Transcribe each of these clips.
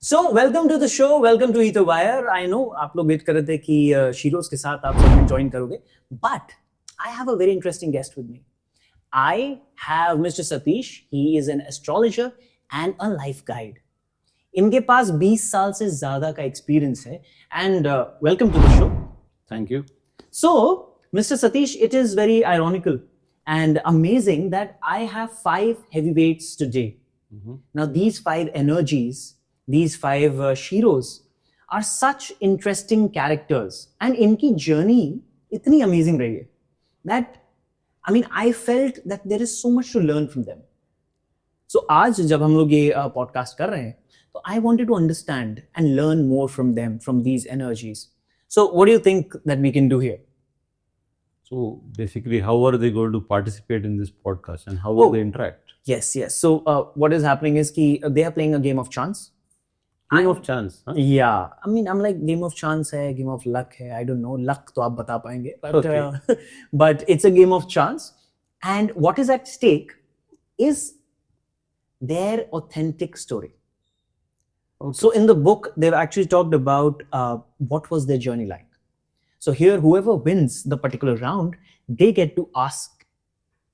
So welcome to the show, welcome to EtherWire. I know आप लोग wait कर रहे थे कि शीरोज के साथ आप सब ज्वाइन करोगे, but I have a very interesting guest with me. I have Mr. Satish. He is an astrologer and a life guide. इनके पास 20 साल से ज्यादा का एक्सपीरियंस है and welcome to the show. Thank you. So, Mr. Satish, it is very ironical and amazing that I have 5 heavyweights today. Now, these 5 energies, these 5 sheroes are such interesting characters and इनकी journey इतनी amazing रही है that I felt that there is so much to learn from them. So आज जब हम लोग ये podcast कर रहे हैं तो I wanted to understand and learn more from them, from these energies. So what do you think that we can do here? So basically, how are they going to participate in this podcast and how will they interact? Yes. So what is happening is कि they are playing a game of chance. Game of chance, huh? Yeah, I'm like game of chance है, game of luck है. I don't know, luck तो आप बता पाएंगे, but Okay. But it's a game of chance, and what is at stake is their authentic story. Okay. So in the book, they've actually talked about what was their journey like. So here, whoever wins the particular round, they get to ask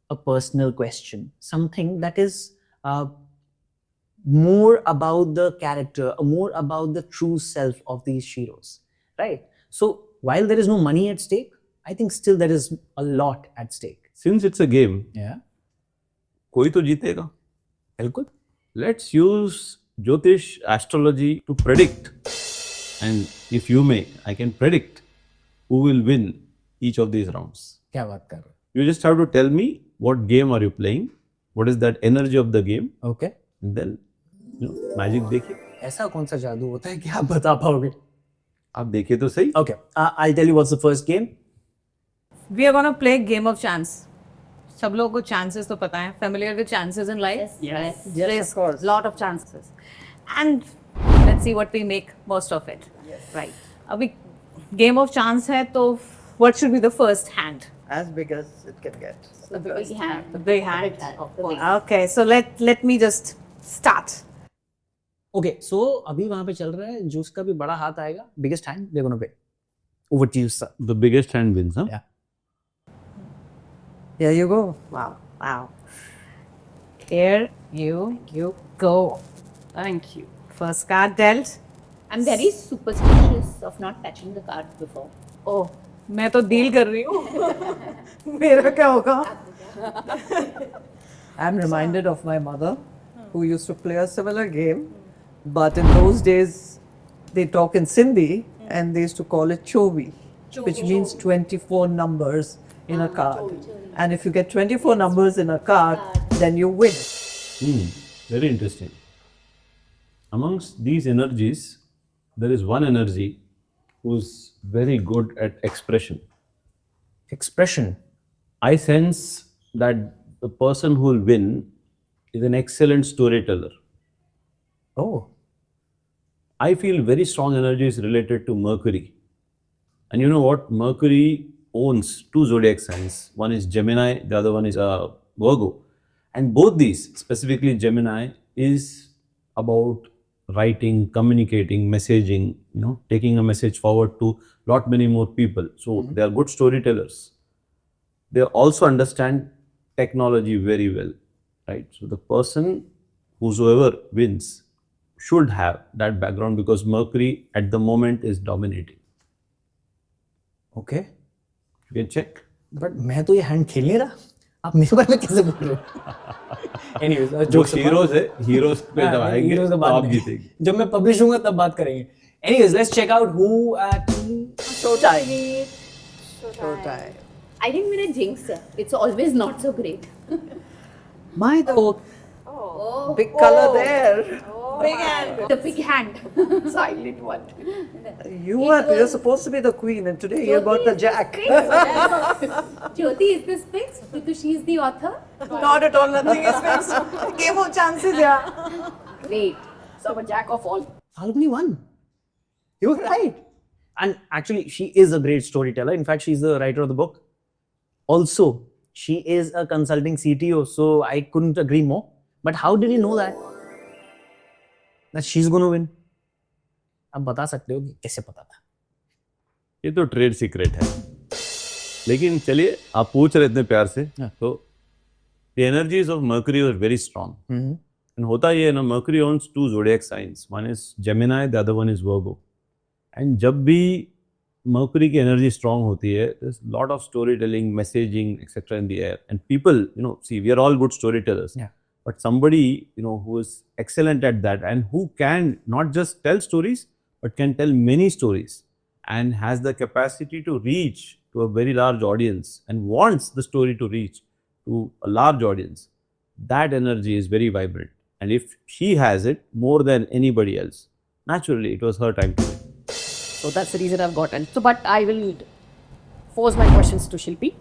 a personal question, something that is more about the character, more about the true self of these sheroes, right? So while there is no money at stake, I think still there is a lot at stake. Since it's a game, Yeah, कोई तो जीतेगा. बिल्कुल. Let's use Jyotish astrology to predict. And if you may, I can predict who will win each of these rounds. क्या बात कर रहे हो? You just have to tell me what game are you playing, what is that energy of the game, Okay. and then magic देखिए. ऐसा कौन सा जादू होता है कि आप बता पाओगे? आप देखिए तो सही. Okay, I'll tell you what's the first game. We are gonna play game of chance. सब लोगों को chances तो पता है. Familiar with chances in life? Yes, Yes, of course. Lot of chances. And let's see what we make most of it. Yes. Right. अभी game of chance है तो what should be the first hand? As big as it can get. The first hand. The big hand. Of course. Okay, so let me just start. Okay, so अभी वहाँ पे चल रहा है जिसका भी बड़ा हाथ आएगा, biggest hand, they're gonna win. Over to you, sir. The biggest hand wins, huh? Yeah. Here you go. Wow. Here you go. Thank you. First card dealt. I'm very superstitious of not touching the card before. Oh, मैं तो deal कर रही हूँ. मेरा क्या होगा? I'm reminded of my mother who used to play a similar game, but in those days they talk in Sindhi and they used to call it chovi, which means 24 numbers in a card. And if you get 24 numbers in a card, then you win. Very interesting. Amongst these energies, there is one energy who's very good at expression. Expression. I sense that the person who will win is an excellent storyteller. Oh. I feel very strong energies related to Mercury. And you know what? Mercury owns 2 zodiac signs. One is Gemini, the other one is Virgo. And both these, specifically Gemini, is about writing, communicating, messaging, taking a message forward to lot many more people. So they are good storytellers. They also understand technology very well, right? So the person, whosoever wins, should have that background because Mercury at the moment is dominating. Okay. You can check. But मैं तो ये hand खेल नहीं रहा. आप मेरे बारे में कैसे बोल रहे हो? Anyways, जो jokes apart. हीरोज है, हीरोज पे जब आएंगे Heroes तो बाद आप में. जीतेंगे. जब मैं publish होऊंगा तब बात करेंगे. Anyways, let's check out who Showtime. Sweet. Showtime. I think मेरा jinx है. It's always not so great. My the Oh, big color there. Big hand. the big hand. Silent one. You're supposed to be the queen, and today you got the jack. Jyoti, is this fixed? Because she's the author? Not at all. Nothing is fixed. Game of chances, yeah. Great. So I'm a jack of all. Falguni won. You were right. And actually, she is a great storyteller. In fact, she's the writer of the book. Also, she is a consulting CTO, so I couldn't agree more. But how did you know that? That she's going to win? आप बता सकते हो कि कैसे पता था? ये तो ट्रेड सीक्रेट है, लेकिन चलिए आप पूछ रहे इतने प्यार से, तो the energies of Mercury were very strong. And होता ये है ना, Mercury owns 2 zodiac signs. One is Gemini, the other one is Virgo. And जब भी Mercury की energy strong होती है, there's a lot of storytelling, messaging, etc. in the air. And people, see, we are all good storytellers. Yeah. But somebody, who is excellent at that and who can not just tell stories, but can tell many stories and has the capacity to reach to a very large audience and wants the story to reach to a large audience, that energy is very vibrant. And if she has it more than anybody else, naturally it was her time to win. So that's the reason I've gotten. So, but I will pose my questions to Shilpi.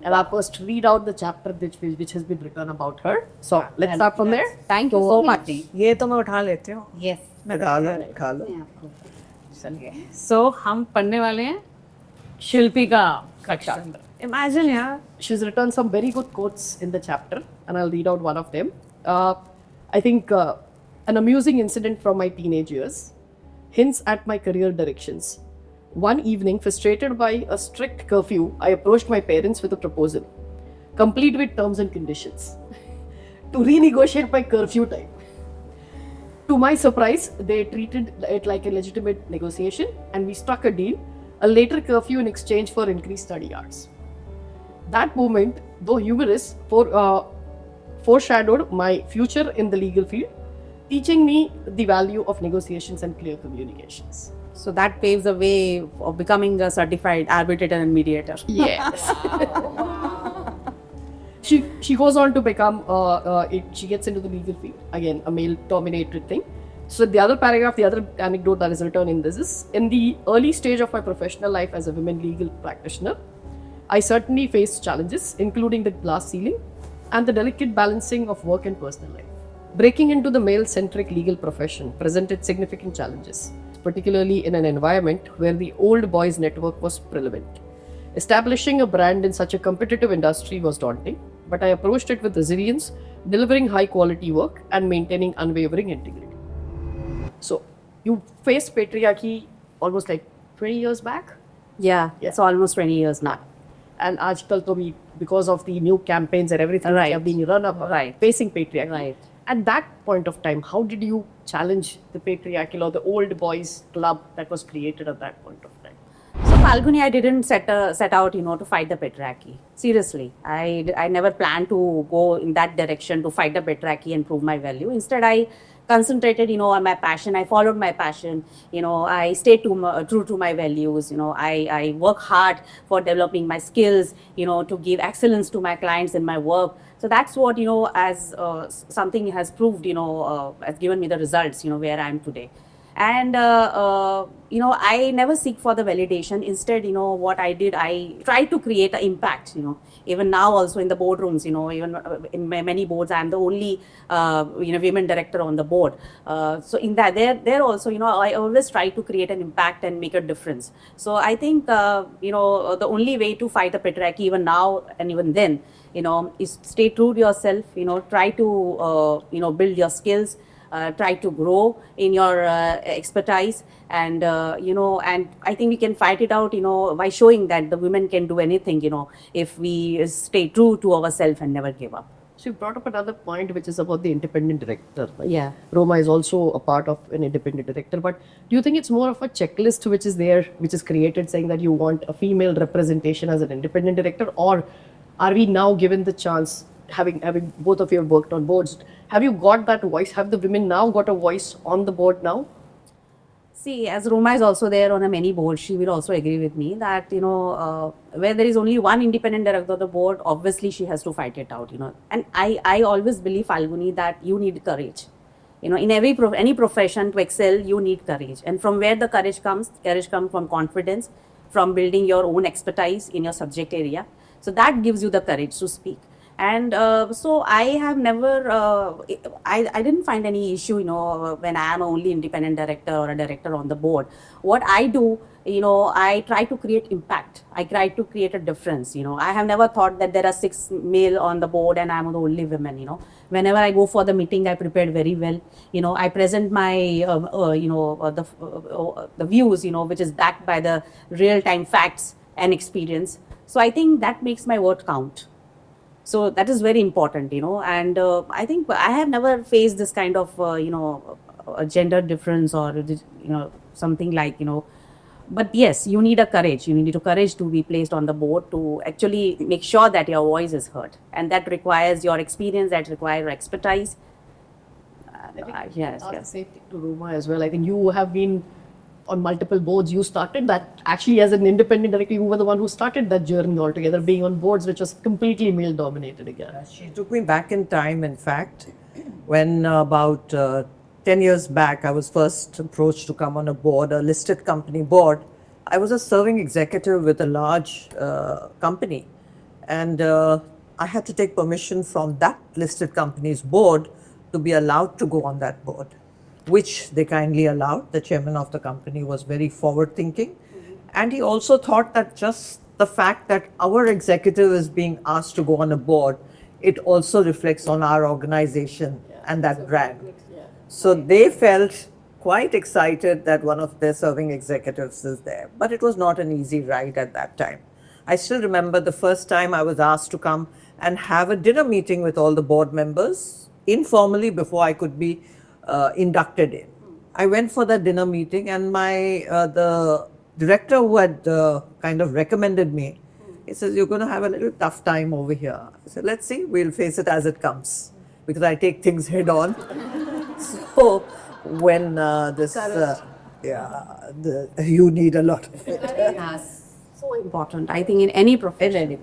And I'll first read out the chapter which has been written about her. So let's start from there. Thank you so much. ये तो मैं उठा लेती हूँ. Yes. मैं खा लो. चलिए. So हम पढ़ने वाले हैं शिल्पी का चैप्टर. Imagine यार. She's written some very good quotes in the chapter, and I'll read out one of them. I think an amusing incident from my teenage years hints at my career directions. One evening, frustrated by a strict curfew, I approached my parents with a proposal, complete with terms and conditions, to renegotiate my curfew time. To my surprise, they treated it like a legitimate negotiation, and we struck a deal, a later curfew in exchange for increased study hours. That moment, though humorous, foreshadowed my future in the legal field, teaching me the value of negotiations and clear communications. So that paves the way of becoming a certified arbitrator and mediator. Yes. She goes on to become, she gets into the legal field, again, a male-dominated thing. So the other paragraph, the other anecdote that is written in this is, in the early stage of my professional life as a women legal practitioner, I certainly faced challenges, including the glass ceiling and the delicate balancing of work and personal life. Breaking into the male-centric legal profession presented significant challenges, particularly in an environment where the old boys network was prevalent. Establishing a brand in such a competitive industry was daunting, but I approached it with resilience, delivering high-quality work and maintaining unwavering integrity. So, you faced patriarchy almost like 20 years back? Yeah, it's almost 20 years now. And aajkal to be, because of the new campaigns and everything Right. that have been run up, Right. facing patriarchy. Right. At that point of time, how did you challenge the patriarchal or the old boys club that was created at that point of time? So Falguni, I didn't set out, to fight the patriarchy. Seriously, I never planned to go in that direction to fight the patriarchy and prove my value. Instead, I concentrated, on my passion. I followed my passion. I stayed true to my values. I work hard for developing my skills. To give excellence to my clients in my work. So that's what, as something has proved, has given me the results, where I am today. And, I never seek for the validation. Instead, what I did, I tried to create an impact, even now also in the boardrooms, even in many boards, I'm the only, women director on the board. So in that, there also, I always try to create an impact and make a difference. So I think, the only way to fight the patriarchy, even now and even then, is stay true to yourself, try to, build your skills, try to grow in your expertise, and and I think we can fight it out, by showing that the women can do anything, if we stay true to ourselves and never give up. So you brought up another point, which is about the independent director. Right? Yeah. Roma is also a part of an independent director, but do you think it's more of a checklist which is there, which is created saying that you want a female representation as an independent director, or are we now given the chance, having both of you have worked on boards, have you got that voice? Have the women now got a voice on the board now? See, as Roma is also there on a many board, she will also agree with me that, where there is only one independent director on the board, obviously she has to fight it out, And I always believe, Falguni, that you need courage. In any profession to excel, you need courage. And from where the courage comes from confidence, from building your own expertise in your subject area. So that gives you the courage to speak. And so I have never, I didn't find any issue, when I am only independent director or a director on the board. What I do, I try to create impact. I try to create a difference, I have never thought that there are 6 male on the board and I'm the only woman, Whenever I go for the meeting, I prepared very well. I present my, the views, which is backed by the real-time facts and experience. So I think that makes my word count. So that is very important, and I think I have never faced this kind of, a gender difference or, something like, but yes, you need a courage. You need a courage to be placed on the board to actually make sure that your voice is heard. And that requires your experience, that requires your expertise. Yes. Safety to Roma as well. I think you have been on multiple boards. You started that actually as an independent director. You were the one who started that journey altogether, being on boards which was completely male dominated again. She took me back in time, in fact, when about 10 years back, I was first approached to come on a board, a listed company board. I was a serving executive with a large company, and I had to take permission from that listed company's board to be allowed to go on that board, which they kindly allowed. The chairman of the company was very forward thinking, and he also thought that just the fact that our executive is being asked to go on a board, it also reflects on our organization and that brand. So they felt quite excited that one of their serving executives is there. But it was not an easy ride at that time. I still remember the first time I was asked to come and have a dinner meeting with all the board members informally before I could be inducted in. I went for that dinner meeting, and the director who had kind of recommended me, he says, "You're going to have a little tough time over here." I said, "Let's see, we'll face it as it comes," because I take things head on. So when you need a lot of it. Yes. So important, I think, in any profession.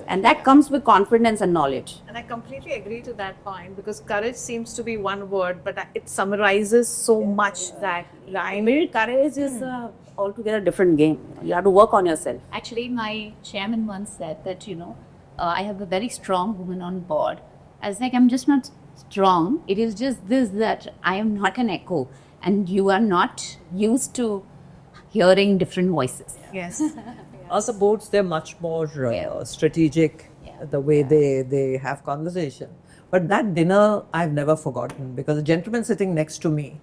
And that comes with confidence and knowledge. And I completely agree to that point, because courage seems to be one word, but it summarizes so much. Exactly. I mean, courage is altogether different game. You have to work on yourself. Actually, my chairman once said that, I have a very strong woman on board. I was like, I'm just not strong. It is just this, that I am not an echo, and you are not used to hearing different voices. Yes. Also, boards, they're much more strategic, the way they have conversation. But that dinner, I've never forgotten, because the gentleman sitting next to me,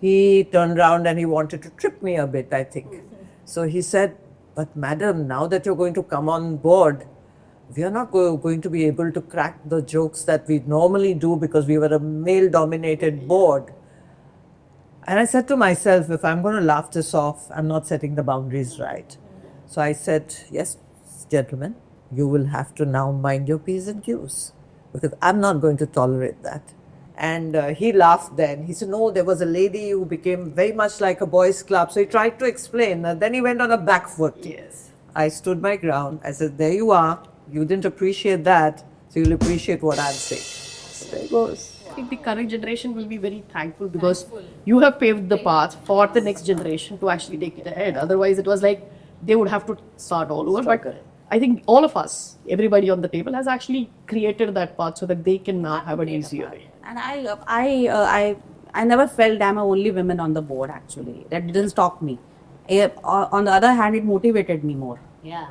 he turned around and he wanted to trip me a bit, I think. So he said, "But madam, now that you're going to come on board, we are not going to be able to crack the jokes that we normally do because we were a male-dominated board." And I said to myself, if I'm going to laugh this off, I'm not setting the boundaries right. So I said, "Yes, gentlemen, you will have to now mind your P's and Q's, because I'm not going to tolerate that." And he laughed then. He said, "No, there was a lady who became very much like a boys' club." So he tried to explain. Then he went on a back foot. Yes. I stood my ground. I said, "There you are. You didn't appreciate that, so you'll appreciate what I'm saying." There it goes. I think the current generation will be very thankful because you have paved the path for the next generation to actually take it ahead. Otherwise, it was like they would have to start all over. But I think all of us, everybody on the table, has actually created that path so that they can now have an easier way. And I never felt I'm a only woman on the board, actually. That didn't stop me. On the other hand, it motivated me more. Yeah.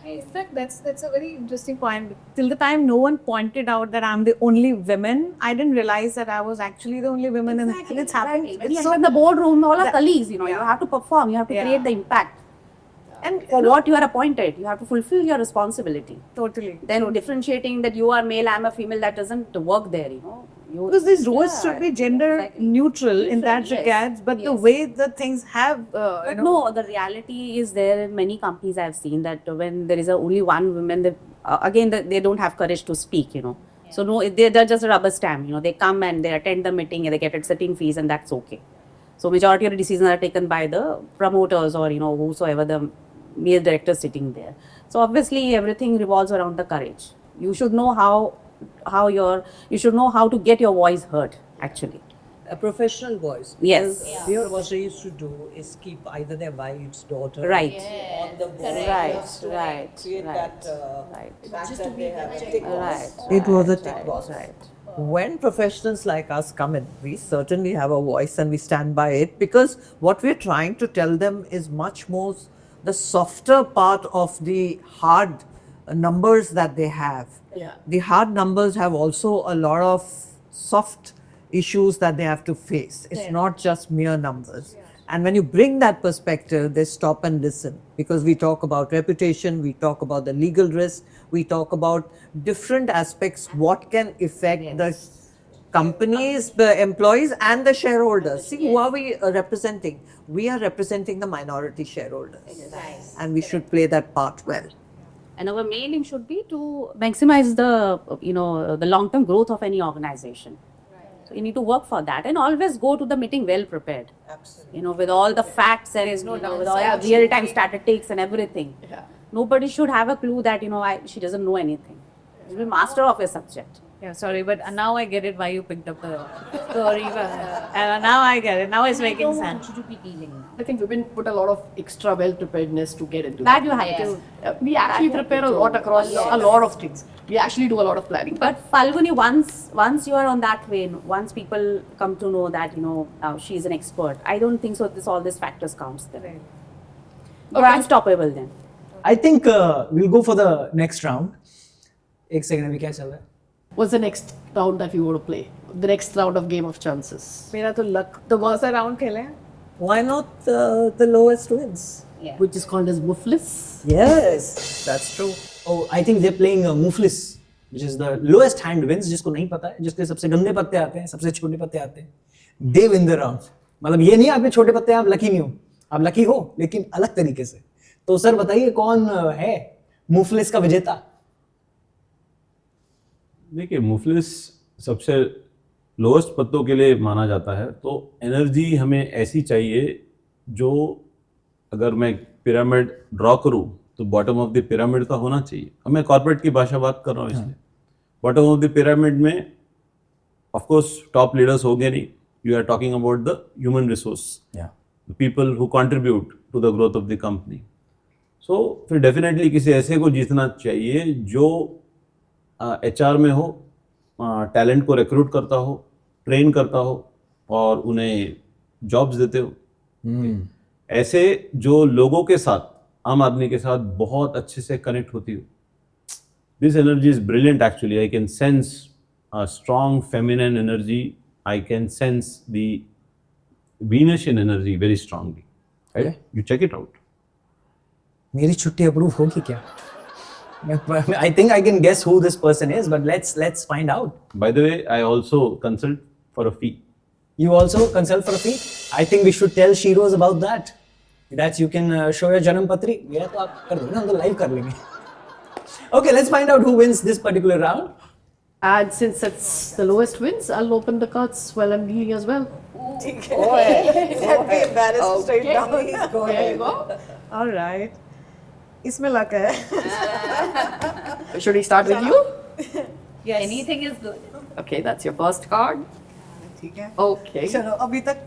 In fact, that's a very interesting point. Till the time no one pointed out that I'm the only woman, I didn't realize that I was actually the only woman, and it's happened. When you enter in the boardroom, all are colleagues, you have to perform, you have to create the impact. And for what you are appointed, you have to fulfill your responsibility. Totally. Then differentiating that you are male, I'm a female, that doesn't work there, Because these roles should be gender neutral in that Yes. regards, but the way the things have, But no, the reality is there in many companies I've seen that when there is only one woman, they don't have courage to speak, So no, they're just a rubber stamp, They come and they attend the meeting and they get sitting fees, and that's okay. So majority of the decisions are taken by the promoters or, whosoever the male director sitting there. So obviously everything revolves around the courage. You should know you should know how to get your voice heard, actually. A professional voice. Yes. Here, what they used to do is keep either their wives, daughter, Right. on the board. Right. Create that Right. fact that they have a tick box. Right. It was a tick box. Right. When professionals like us come in, we certainly have a voice and we stand by it, because what we're trying to tell them is much more the softer part of the hard numbers that they have. Yeah. The hard numbers have also a lot of soft issues that they have to face. It's not just mere numbers. And when you bring that perspective, they stop and listen, because we talk about reputation, we talk about the legal risk, we talk about different aspects, what can affect the companies, the employees, and the shareholders. See, who are we representing? We are representing the minority shareholders, and we should play that part well. And our main aim should be to maximize the long-term growth of any organization. So you need to work for that, and always go to the meeting well prepared. Absolutely. With all the facts and with all the real-time statistics and everything. Yeah. Nobody should have a clue that she doesn't know anything. She'll be master of a subject. Yeah, sorry, but now I get it why you picked up the story. Now I get it. Now it's making sense. To be dealing now. I think women put a lot of extra well preparedness to get into That you have to. We actually prepare a lot across a lot of things. We actually do a lot of planning. But Falguni, once you are on that way, once people come to know that she's an expert, I don't think so. All these factors counts then. Right. You're unstoppable then. I think we'll go for the next round. एक second अभी क्या चल रहा है? What's the next round that we want to play? The next round of Game of Chances. मेरा तो luck तो बहुत सा round खेले हैं. Why not the lowest wins? Which is called as Muflis. Yes, that's true. Oh, I think they're playing Muflis, which is the lowest hand wins. जिसको नहीं पता है, जिसके सबसे गंदे पत्ते आते हैं, सबसे छोटे पत्ते आते हैं, they win the round. मतलब ये नहीं आपके छोटे पत्ते आप लकी नहीं हो, आप लकी हो लेकिन अलग तरीके से. तो सर बताइए कौन है मुफलिस का विजेता? देखिए, मुफलिस सबसे लोएस्ट पत्तों के लिए माना जाता है, तो एनर्जी हमें ऐसी चाहिए जो, अगर मैं पिरामिड ड्रॉ करूं तो बॉटम ऑफ द पिरामिड का होना चाहिए. अब मैं कॉर्पोरेट की भाषा बात कर रहा हूँ इसलिए. बॉटम ऑफ द पिरामिड में ऑफ कोर्स टॉप लीडर्स होंगे नहीं. You are talking about the human resource, the people who contribute to the growth of the company. So फिर डेफिनेटली किसी ऐसे को जीतना चाहिए जो HR में हो, टैलेंट को रिक्रूट करता हो, ट्रेन करता हो और उन्हें जॉब्स देते हो. ऐसे जो लोगों के साथ, आम आदमी के साथ बहुत अच्छे से कनेक्ट होती हो. This energy is brilliant actually. I can sense a strong feminine energy. I can sense the Venusian energy very strongly. Right? You check it out. मेरी छुट्टी अप्रूव होगी क्या? I think I can guess who this person is, but let's find out. By the way, I also consult for a fee. You also consult for a fee? I think we should tell Sheroes about that. That you can show your Janam Patri. मेरा तो आप कर दो ना, हम तो live कर लेंगे. Okay, let's find out who wins this particular round. And since it's the lowest wins, I'll open the cards while I'm dealing as well. Go ahead. Don't be embarrassed. Straight down. Go There ahead. you go. All right. इसमें luck है. Should we start with you? Yes. Anything is good. Okay, that's your first card. ठीक है. Okay. चलो अभी तक.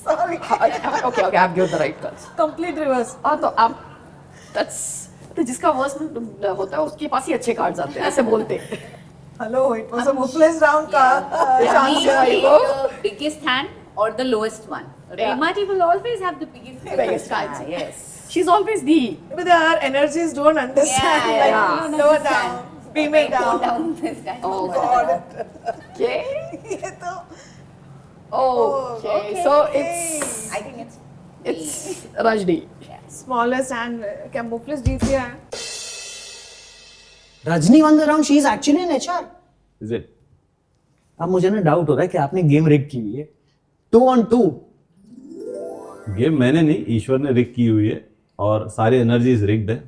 Sorry. Okay, I've given the right cards. Complete reverse. तो आप तो जिसका वर्स्ट होता है उसके पास ही अच्छे कार्ड्स आते हैं, ऐसे बोलते हैं. Hello, it was a Muflis round का chance. Be the biggest hand or the lowest one. Yeah. Remati will always have the biggest cards. Yes. She's always the. But our energies don't understand. Yeah, yeah. Like, slow down, beam it Go down. down this guy. Oh God. Okay. ये तो. Okay. So it's I think it's Rajni. Smallest and क्या Muflis जीत गया है? Rajni won the round. She is actually an HR. Is it? अब मुझे ना doubt हो रहा है कि आपने गेम रिग की हुई है. 2 on 2. गेम मैंने नहीं, ईश्वर ने रिग की हुई है और सारी एनर्जीज रिग्ड है.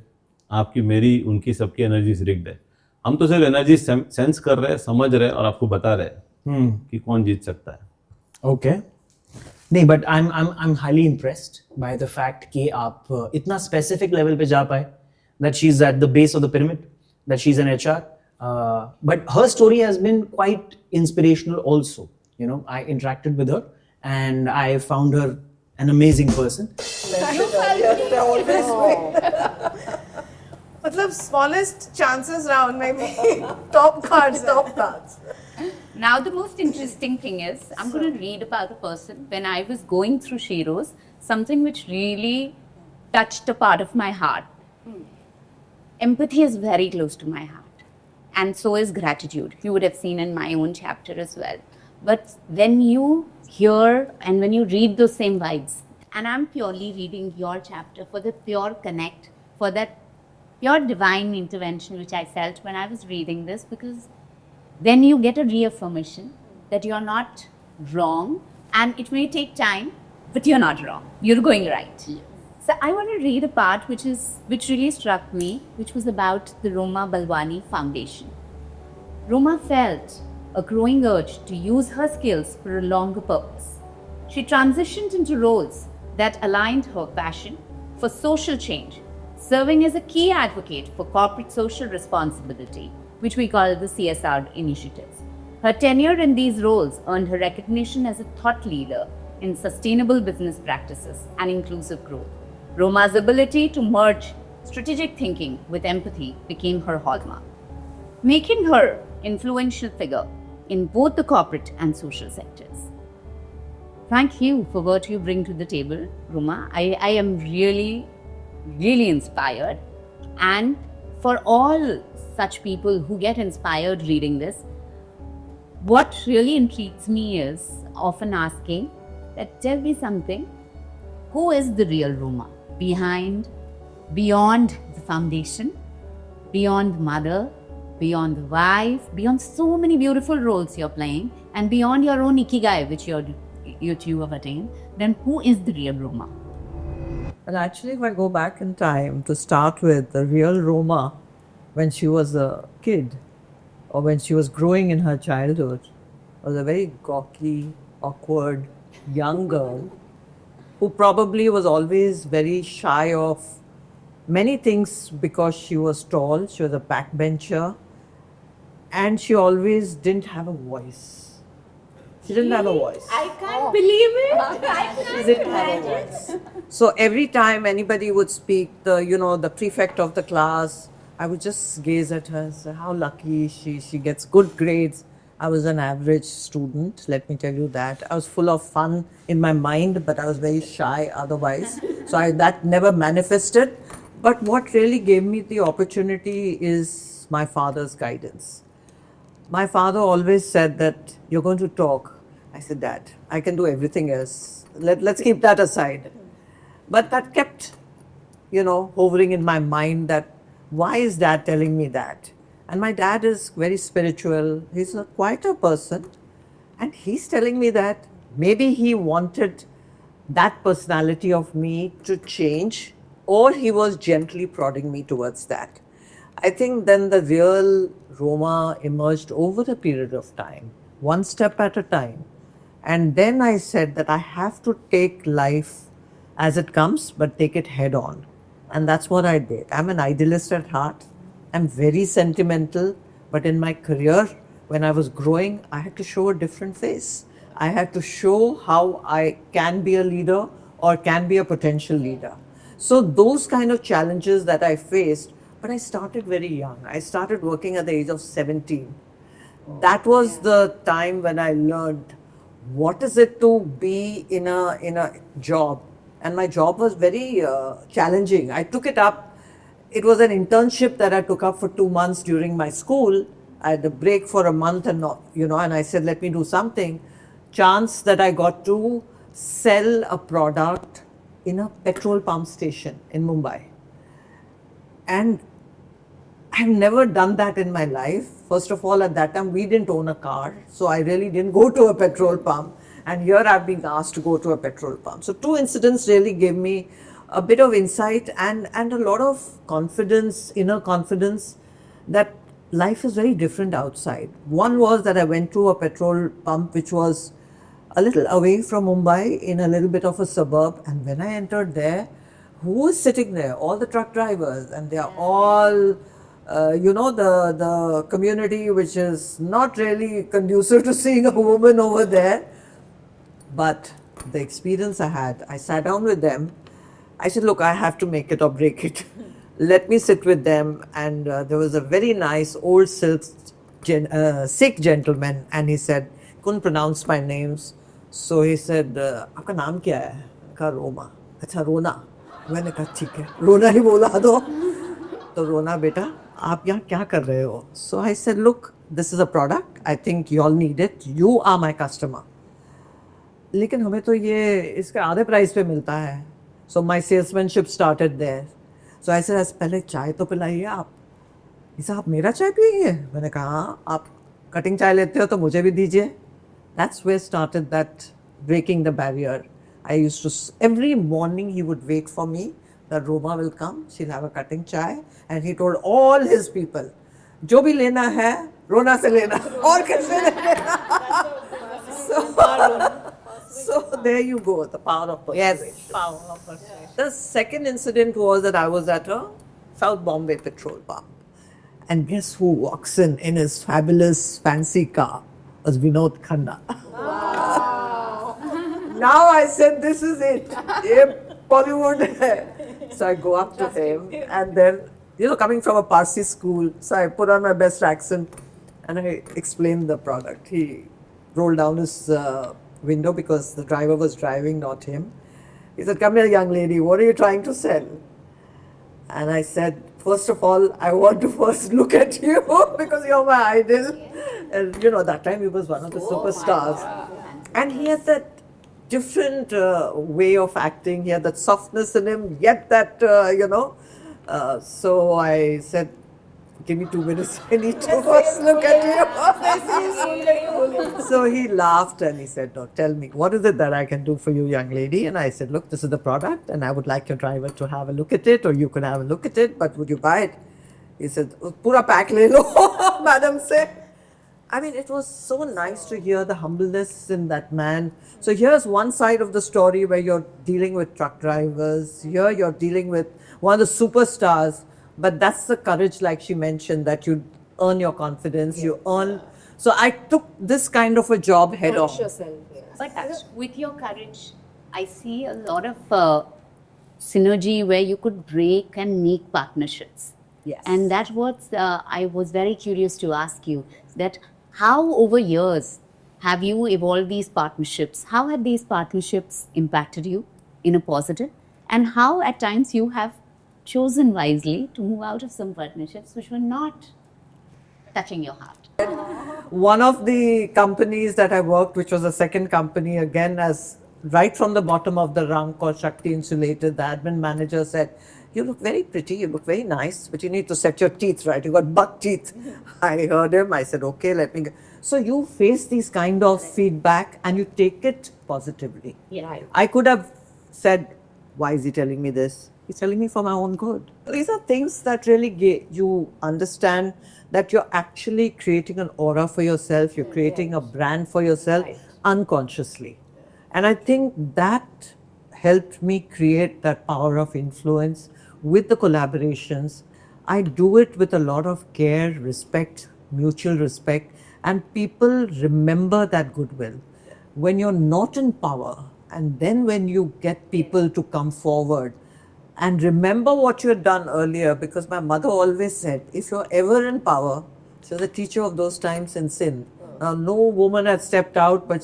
आपकी, मेरी, उनकी, सबकी एनर्जीज रिग्ड है. हम तो सिर्फ एनर्जी सेंस कर रहे हैं, समझ रहे हैं और आपको बता रहे हैं कि कौन जीत सकता है. Okay. नहीं, but I'm highly impressed by the fact कि आप इतना specific level पे जा पाए, that she's at the base of the pyramid, that she's an HR. But her story has been quite inspirational also. You know, I interacted with her and I found her an amazing person. मतलब smallest chances round में भी top cards. Now the most interesting thing is, I'm going to read about a person. When I was going through Sheroes, something which really touched a part of my heart. empathy is very close to my heart. And so is gratitude. You would have seen in my own chapter as well. But when you hear and when you read those same vibes, and I'm purely reading your chapter for the pure connect, for that pure divine intervention which I felt when I was reading this, because then you get a reaffirmation that you're not wrong, and it may take time, but you're not wrong. You're going right. So I want to read a part which really struck me, which was about the Roma Balwani Foundation. Roma felt a growing urge to use her skills for a longer purpose. She transitioned into roles that aligned her passion for social change, serving as a key advocate for corporate social responsibility, which we call the CSR initiatives. Her tenure in these roles earned her recognition as a thought leader in sustainable business practices and inclusive growth. Roma's ability to merge strategic thinking with empathy became her hallmark, making her an influential figure in both the corporate and social sectors. Thank you for what you bring to the table, Roma. I am really inspired. And for all such people who get inspired reading this, what really intrigues me is often asking that tell me something, who is the real Roma? Beyond the foundation, beyond the mother, beyond the wife, beyond so many beautiful roles you're playing, and beyond your own ikigai which you have attained, then who is the real Roma? And actually, if I go back in time to start with, the real Roma, when she was a kid or when she was growing in her childhood, was a very gawky, awkward young girl who probably was always very shy of many things because she was tall, she was a backbencher, and she always didn't have a voice. She didn't have a voice. I can't believe it. She didn't have a voice. So every time anybody would speak, the prefect of the class, I would just gaze at her and say, how lucky she gets good grades. I was an average student, let me tell you that. I was full of fun in my mind, but I was very shy otherwise. So that never manifested. But what really gave me the opportunity is my father's guidance. My father always said that you're going to talk. I said, Dad, I can do everything else. Let's keep that aside. But that kept, hovering in my mind that why is Dad telling me that? And my dad is very spiritual. He's a quieter person. And he's telling me that maybe he wanted that personality of me to change, or he was gently prodding me towards that. I think then the real Roma emerged over a period of time, one step at a time. And then I said that I have to take life as it comes, but take it head on. And that's what I did. I'm an idealist at heart. I'm very sentimental, but in my career, when I was growing, I had to show a different face. I had to show how I can be a leader or can be a potential leader. So those kind of challenges that I faced, but I started very young. I started working at the age of 17. That was the time when I learned what is it to be in a job. And my job was very challenging. I took it up. It was an internship that I took up for 2 months during my school. I had a break for a month and I said, let me do something. Chance that I got to sell a product in a petrol pump station in Mumbai. And I've never done that in my life. First of all, at that time, we didn't own a car. So I really didn't go to a petrol pump. And here I've been asked to go to a petrol pump. So 2 incidents really gave me a bit of insight and a lot of confidence, inner confidence that life is very different outside. One was that I went to a petrol pump which was a little away from Mumbai in a little bit of a suburb. And when I entered there, who was sitting there? All the truck drivers, and they are all, the community which is not really conducive to seeing a woman over there. But the experience I had, I sat down with them. I said, look, I have to make it or break it. Let me sit with them. And there was a very nice old Sikh gentleman, and he said, couldn't pronounce my names. So he said, आपका नाम क्या है? कहा रोमा. अच्छा रोना. मैंने कहा ठीक है. रोना ही बोला दो. तो रोना बेटा आप यहाँ क्या कर रहे हो? So I said, look, this is a product. I think you all need it. You are my customer. लेकिन हमें तो ये इसके आधे प्राइस पे मिलता है. So my salesmanship started there. So I said, पहले चाय तो पिलाइए आप. He said, आप मेरा चाय पिएंगे? मैंने कहा हाँ, आप कटिंग चाय लेते हो तो मुझे भी दीजिए. That's where started that breaking the barrier. I used to, every morning he would wait for me. That Roma will come, she'll have a cutting chai, and he told all his people, जो भी लेना है, रोना से लेना, और किससे लेना. So there you go, the power of persuasion. Yes, power of persuasion. The second incident was that I was at a South Bombay petrol pump. And guess who walks in his fabulous fancy car? Was Vinod Khanna. Wow. Now I said, this is it. Ye Bollywood hai. So I go up to him and then, coming from a Parsi school, so I put on my best accent and I explained the product. He rolled down his window because the driver was driving, not him. He said, come here, young lady, what are you trying to sell? And I said, first of all, I want to first look at you because you're my idol. And that time he was one of the superstars. And he has that different way of acting. He had that softness in him, yet that, So I said, give me 2 minutes. I need to first look at you. So he laughed and he said, no, tell me, what is it that I can do for you, young lady? And I said, look, this is the product and I would like your driver to have a look at it, or you could have a look at it, but would you buy it? He said, pura pack le lo, madam said. I mean, it was so nice to hear the humbleness in that man. So here's one side of the story where you're dealing with truck drivers. Here you're dealing with one of the superstars. But that's the courage, like she mentioned, that you earn your confidence, you earn. So I took this kind of a job head on. But with your courage, I see a lot of synergy where you could break and make partnerships. Yes. And that's what I was very curious to ask you, that how over years have you evolved these partnerships? How have these partnerships impacted you in a positive? And how at times you have chosen wisely to move out of some partnerships which were not touching your heart? One of the companies that I worked, which was the second company, again, as right from the bottom of the rung, called Shakti Insulated, the admin manager said, you look very pretty, you look very nice, but you need to set your teeth right. You got buck teeth. I heard him. I said, okay, let me go. So you face these kind of feedback and you take it positively. Yeah. I could have said, why is he telling me this? He's telling me for my own good. These are things that really you understand that you're actually creating an aura for yourself. You're creating a brand for yourself unconsciously. And I think that helped me create that power of influence with the collaborations. I do it with a lot of care, respect, mutual respect, and people remember that goodwill. When you're not in power, and then when you get people to come forward and remember what you had done earlier, because my mother always said, if you're ever in power, she was a teacher of those times in Sindh. Now, no woman had stepped out, but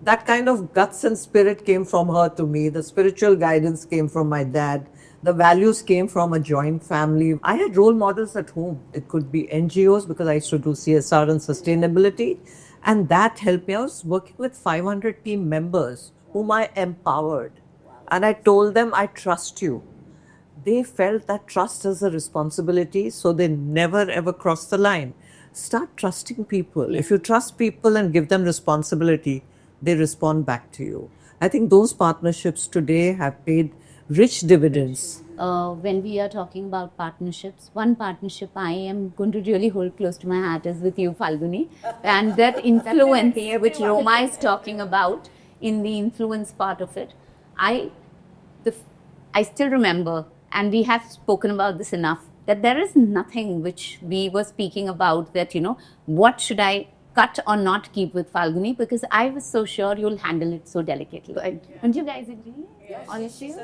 that kind of guts and spirit came from her to me. The spiritual guidance came from my dad. The values came from a joint family. I had role models at home. It could be NGOs because I used to do CSR and sustainability. And that helped me. I was working with 500 team members whom I empowered. And I told them, I trust you. They felt that trust as a responsibility, so they never ever crossed the line. Start trusting people. If you trust people and give them responsibility, they respond back to you. I think those partnerships today have paid rich dividends. When we are talking about partnerships, one partnership I am going to really hold close to my heart is with you, Falguni. And that influence which Roma is talking about, in the influence part of it, I still remember, and we have spoken about this enough, that there is nothing which we were speaking about that, what should I cut or not keep with Falguni, because I was so sure you'll handle it so delicately. Don't you guys agree? Yes. Honestly?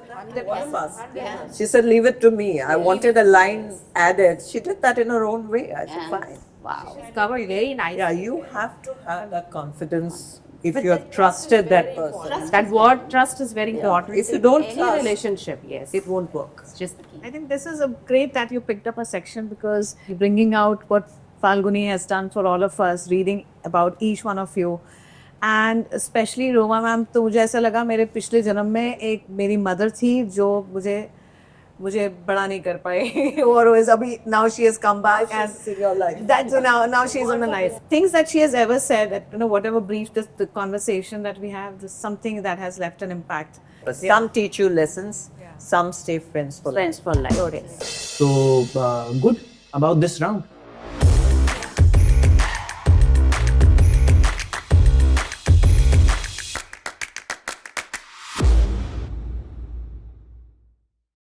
She said, leave it to me. I wanted a line added. She did that in her own way. I said, fine. Wow. It's covered very nice. Yeah, you have to have that confidence if you have trusted that person. That word trust is very important. If you don't Any trust, relationship, yes, it won't work. it's just the key. I think this is a great that you picked up a section because you're bringing out what Falguni has done for all of us, reading about each one of you. And especially Roma ma'am, तो मुझे ऐसा लगा मेरे पिछले जन्म में एक मेरी मदर थी जो मुझे बड़ा नहीं कर पाई और अभी now she has come back and in your life. that's now she's on the life. Things that she has ever said, that whatever brief the conversation that we have, there's something that has left an impact. But some teach you lessons, some stay friends for life. Friends for life. So, good about this round.